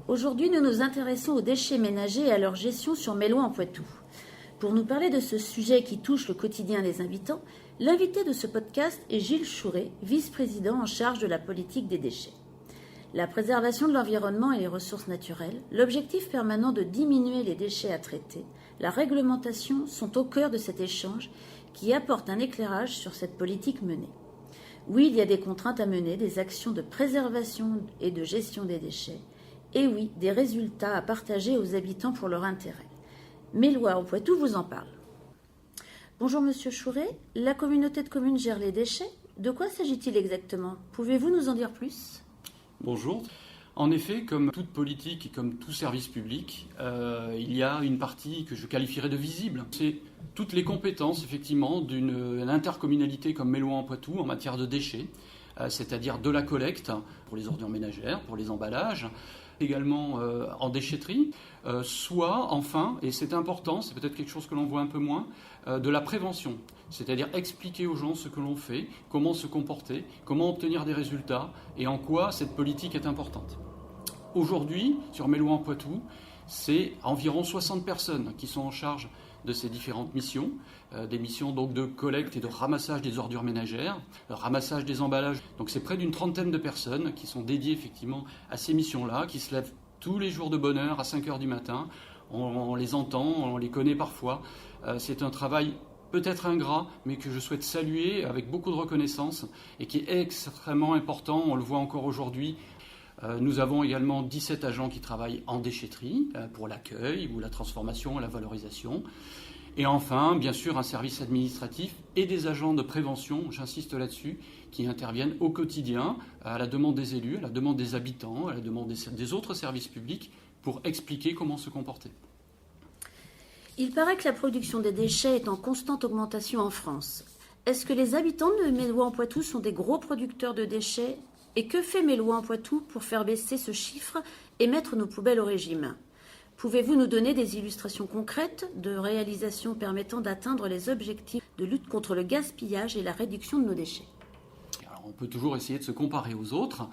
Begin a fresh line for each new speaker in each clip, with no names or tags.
Aujourd'hui, nous nous intéressons aux déchets ménagers et à leur gestion sur Mélois en Poitou. Pour nous parler de ce sujet qui touche le quotidien des habitants, l'invité de ce podcast est Gilles Chouret, vice-président en charge de la politique des déchets. La préservation de l'environnement et les ressources naturelles, l'objectif permanent de diminuer les déchets à traiter, la réglementation sont au cœur de cet échange qui apporte un éclairage sur cette politique menée. Oui, il y a des contraintes à mener, des actions de préservation et de gestion des déchets, et oui, des résultats à partager aux habitants pour leur intérêt. Mélois au Poitou vous en parle. Bonjour Monsieur Chouret, la communauté de communes gère les déchets. De quoi s'agit-il exactement? Pouvez-vous nous en dire plus?
Bonjour. En effet, comme toute politique et comme tout service public, il y a une partie que je qualifierais de visible. C'est toutes les compétences, effectivement, d'une intercommunalité comme Mélois-en-Poitou en matière de déchets, c'est-à-dire de la collecte pour les ordures ménagères, pour les emballages, également en déchetterie, soit, enfin, et c'est important, c'est peut-être quelque chose que l'on voit un peu moins, de la prévention. C'est-à-dire expliquer aux gens ce que l'on fait, comment se comporter, comment obtenir des résultats et en quoi cette politique est importante. Aujourd'hui, sur Mélois-en-Poitou, c'est environ 60 personnes qui sont en charge de ces différentes missions, des missions donc de collecte et de ramassage des ordures ménagères, de ramassage des emballages. Donc c'est près d'une trentaine de personnes qui sont dédiées effectivement à ces missions-là, qui se lèvent tous les jours de bonne heure à 5 heures du matin. On les entend, on les connaît parfois. C'est un travail peut-être ingrat, mais que je souhaite saluer avec beaucoup de reconnaissance et qui est extrêmement important, on le voit encore aujourd'hui. Nous avons également 17 agents qui travaillent en déchetterie pour l'accueil ou la transformation et la valorisation. Et enfin, bien sûr, un service administratif et des agents de prévention, j'insiste là-dessus, qui interviennent au quotidien à la demande des élus, à la demande des habitants, à la demande des autres services publics pour expliquer comment se comporter.
Il paraît que la production des déchets est en constante augmentation en France. Est-ce que les habitants de Mélois-en-Poitou sont des gros producteurs de déchets? Et que fait Mélois-en-Poitou pour faire baisser ce chiffre et mettre nos poubelles au régime? Pouvez-vous nous donner des illustrations concrètes de réalisations permettant d'atteindre les objectifs de lutte contre le gaspillage et la réduction de nos déchets?
Alors, on peut toujours essayer de se comparer aux autres.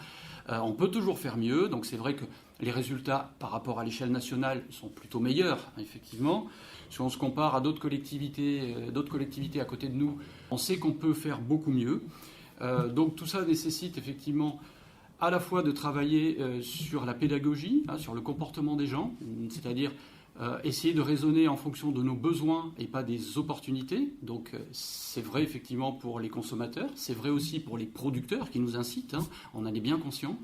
On peut toujours faire mieux. Donc c'est vrai que les résultats par rapport à l'échelle nationale sont plutôt meilleurs, effectivement. Si on se compare à d'autres collectivités à côté de nous, on sait qu'on peut faire beaucoup mieux. Donc tout ça nécessite effectivement à la fois de travailler sur la pédagogie, sur le comportement des gens, c'est-à-dire essayer de raisonner en fonction de nos besoins et pas des opportunités. Donc c'est vrai effectivement pour les consommateurs, c'est vrai aussi pour les producteurs qui nous incitent, on en est bien conscient.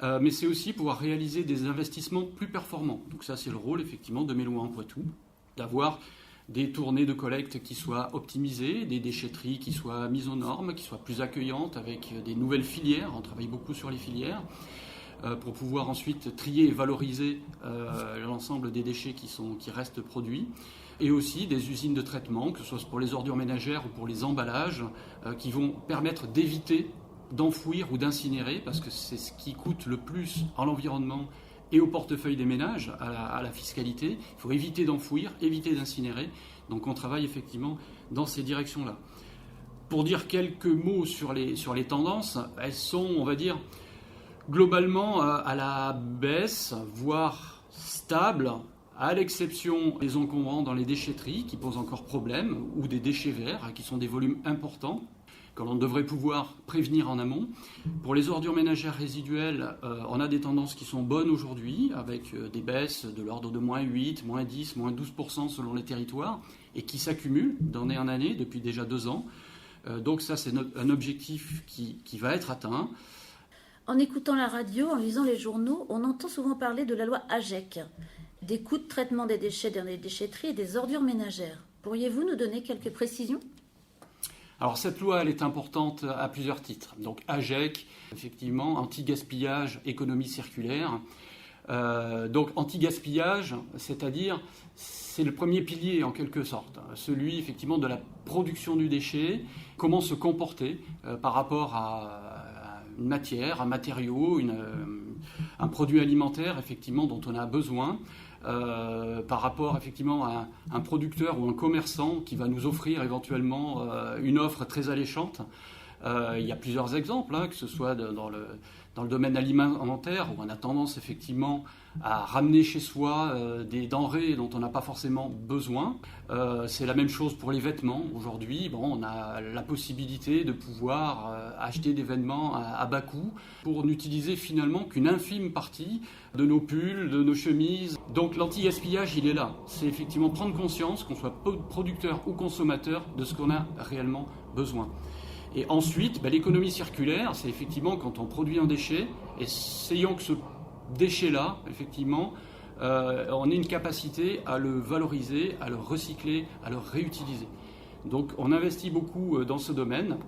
Mais c'est aussi pouvoir réaliser des investissements plus performants. Donc ça c'est le rôle effectivement de Mélois-en-Poitou, d'avoir des tournées de collecte qui soient optimisées, des déchetteries qui soient mises aux normes, qui soient plus accueillantes avec des nouvelles filières. On travaille beaucoup sur les filières pour pouvoir ensuite trier et valoriser l'ensemble des déchets qui restent produits. Et aussi des usines de traitement, que ce soit pour les ordures ménagères ou pour les emballages, qui vont permettre d'éviter d'enfouir ou d'incinérer, parce que c'est ce qui coûte le plus à l'environnement et au portefeuille des ménages, à la fiscalité. Il faut éviter d'enfouir, éviter d'incinérer. Donc on travaille effectivement dans ces directions-là. Pour dire quelques mots sur les tendances, elles sont, on va dire, globalement à la baisse, voire stable, à l'exception des encombrants dans les déchetteries qui posent encore problème, ou des déchets verts qui sont des volumes importants, que l'on devrait pouvoir prévenir en amont. Pour les ordures ménagères résiduelles, on a des tendances qui sont bonnes aujourd'hui, avec des baisses de l'ordre de moins 8, moins 10, moins 12% selon les territoires, et qui s'accumulent d'année en année depuis déjà 2 ans. Donc ça, c'est un objectif qui va être atteint.
En écoutant la radio, en lisant les journaux, on entend souvent parler de la loi AGEC, des coûts de traitement des déchets dans les déchetteries et des ordures ménagères. Pourriez-vous nous donner quelques précisions ?
Alors cette loi, elle est importante à plusieurs titres. Donc AGEC, effectivement, anti-gaspillage, économie circulaire. Donc anti-gaspillage, c'est-à-dire, c'est le premier pilier en quelque sorte, celui effectivement de la production du déchet, comment se comporter par rapport à une matière, un matériau, un produit alimentaire effectivement dont on a besoin. Par rapport effectivement à un producteur ou un commerçant qui va nous offrir éventuellement une offre très alléchante. Il y a plusieurs exemples, que ce soit dans dans le domaine alimentaire, où on a tendance effectivement à ramener chez soi des denrées dont on n'a pas forcément besoin. C'est la même chose pour les vêtements. Aujourd'hui, on a la possibilité de pouvoir acheter des vêtements à bas coût pour n'utiliser finalement qu'une infime partie de nos pulls, de nos chemises. Donc l'anti-gaspillage, il est là. C'est effectivement prendre conscience, qu'on soit producteur ou consommateur, de ce qu'on a réellement besoin. Et ensuite, l'économie circulaire, c'est effectivement quand on produit un déchet, essayons que ce déchet-là, effectivement, on ait une capacité à le valoriser, à le recycler, à le réutiliser. Donc on investit beaucoup dans ce domaine,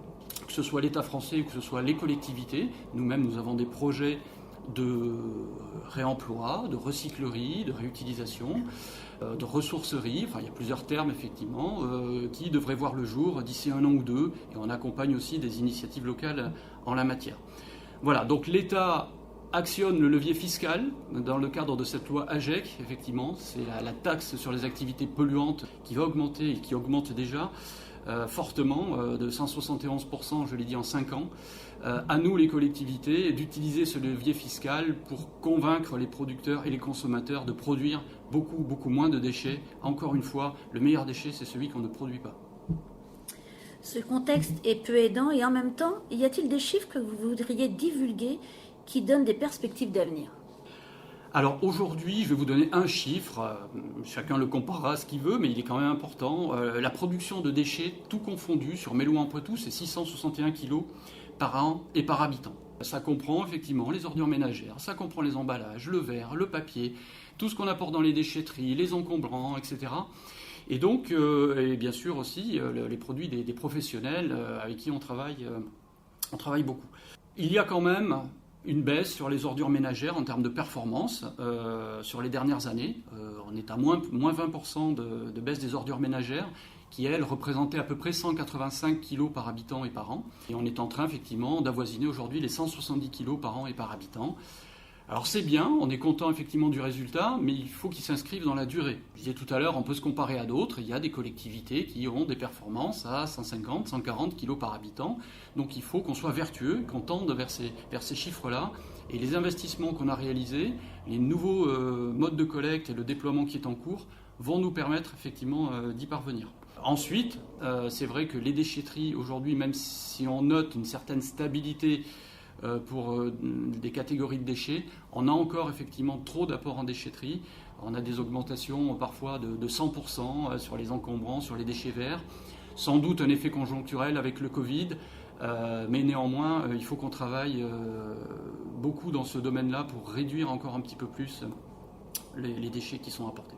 que ce soit l'État français ou que ce soit les collectivités. Nous-mêmes, nous avons des projets de réemploi, de recyclerie, de réutilisation, de ressourcerie, il y a plusieurs termes effectivement, qui devraient voir le jour d'ici 1 an ou 2, et on accompagne aussi des initiatives locales en la matière. Voilà, donc l'État actionne le levier fiscal dans le cadre de cette loi AGEC, effectivement, c'est la taxe sur les activités polluantes qui va augmenter et qui augmente déjà fortement, de 171%, je l'ai dit, en 5 ans. À nous, les collectivités, d'utiliser ce levier fiscal pour convaincre les producteurs et les consommateurs de produire beaucoup moins de déchets. Encore une fois, le meilleur déchet, c'est celui qu'on ne produit pas.
Ce contexte est peu aidant et en même temps, y a-t-il des chiffres que vous voudriez divulguer qui donnent des perspectives d'avenir ?
Alors aujourd'hui, je vais vous donner un chiffre, chacun le comparera à ce qu'il veut, mais il est quand même important. La production de déchets, tout confondu, sur Mélouin-Poitou, c'est 661 kg par an et par habitant. Ça comprend effectivement les ordures ménagères, ça comprend les emballages, le verre, le papier, tout ce qu'on apporte dans les déchetteries, les encombrants, etc. Et donc, et bien sûr aussi, les produits des professionnels avec qui on travaille beaucoup. Il y a quand même une baisse sur les ordures ménagères en termes de performance sur les dernières années. On est à moins 20% de baisse des ordures ménagères qui, elles, représentaient à peu près 185 kg par habitant et par an. Et on est en train, effectivement, d'avoisiner aujourd'hui les 170 kg par an et par habitant. Alors c'est bien, on est content effectivement du résultat, mais il faut qu'il s'inscrive dans la durée. Je disais tout à l'heure, on peut se comparer à d'autres. Il y a des collectivités qui ont des performances à 150, 140 kg par habitant. Donc il faut qu'on soit vertueux, qu'on tende vers ces chiffres-là. Et les investissements qu'on a réalisés, les nouveaux modes de collecte et le déploiement qui est en cours vont nous permettre effectivement d'y parvenir. Ensuite, c'est vrai que les déchetteries aujourd'hui, même si on note une certaine stabilité pour des catégories de déchets, on a encore effectivement trop d'apports en déchetterie. On a des augmentations parfois de 100% sur les encombrants, sur les déchets verts. Sans doute un effet conjoncturel avec le Covid, mais néanmoins, il faut qu'on travaille beaucoup dans ce domaine-là pour réduire encore un petit peu plus les déchets qui sont apportés.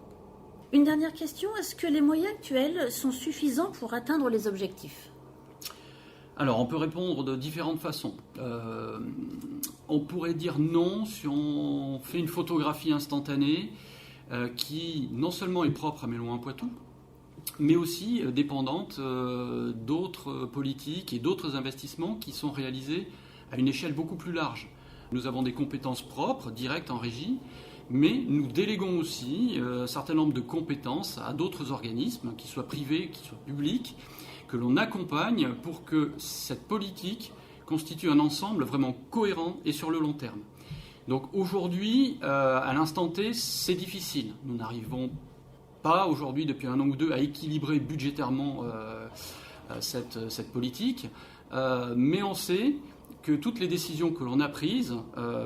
Une dernière question, est-ce que les moyens actuels sont suffisants pour atteindre les objectifs ?
Alors, on peut répondre de différentes façons. On pourrait dire non si on fait une photographie instantanée qui non seulement est propre à Mélouin-Poitou, mais aussi dépendante d'autres politiques et d'autres investissements qui sont réalisés à une échelle beaucoup plus large. Nous avons des compétences propres, directes en régie, mais nous déléguons aussi un certain nombre de compétences à d'autres organismes, qu'ils soient privés, qu'ils soient publics, que l'on accompagne pour que cette politique constitue un ensemble vraiment cohérent et sur le long terme. Donc aujourd'hui, à l'instant T, c'est difficile. Nous n'arrivons pas aujourd'hui, depuis 1 an ou 2, à équilibrer budgétairement cette politique, mais on sait que toutes les décisions que l'on a prises,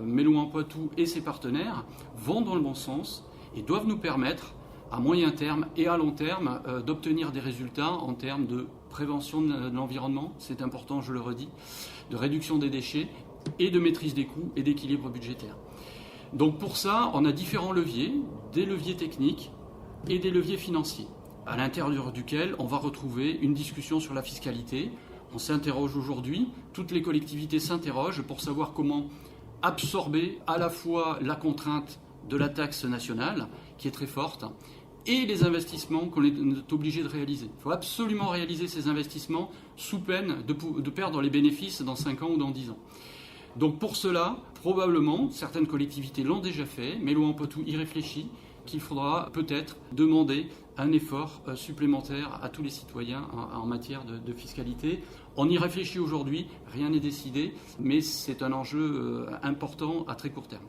Mélouin-Poitou et ses partenaires, vont dans le bon sens et doivent nous permettre, à moyen terme et à long terme, d'obtenir des résultats en termes de prévention de l'environnement, c'est important, je le redis, de réduction des déchets et de maîtrise des coûts et d'équilibre budgétaire. Donc pour ça, on a différents leviers, des leviers techniques et des leviers financiers, à l'intérieur duquel on va retrouver une discussion sur la fiscalité. On s'interroge aujourd'hui, toutes les collectivités s'interrogent pour savoir comment absorber à la fois la contrainte de la taxe nationale, qui est très forte, et les investissements qu'on est obligé de réaliser. Il faut absolument réaliser ces investissements sous peine de perdre les bénéfices dans 5 ans ou dans 10 ans. Donc pour cela, probablement, certaines collectivités l'ont déjà fait, Mélouin-Poitou y réfléchit, qu'il faudra peut-être demander un effort supplémentaire à tous les citoyens en matière de fiscalité. On y réfléchit aujourd'hui, rien n'est décidé, mais c'est un enjeu important à très court terme.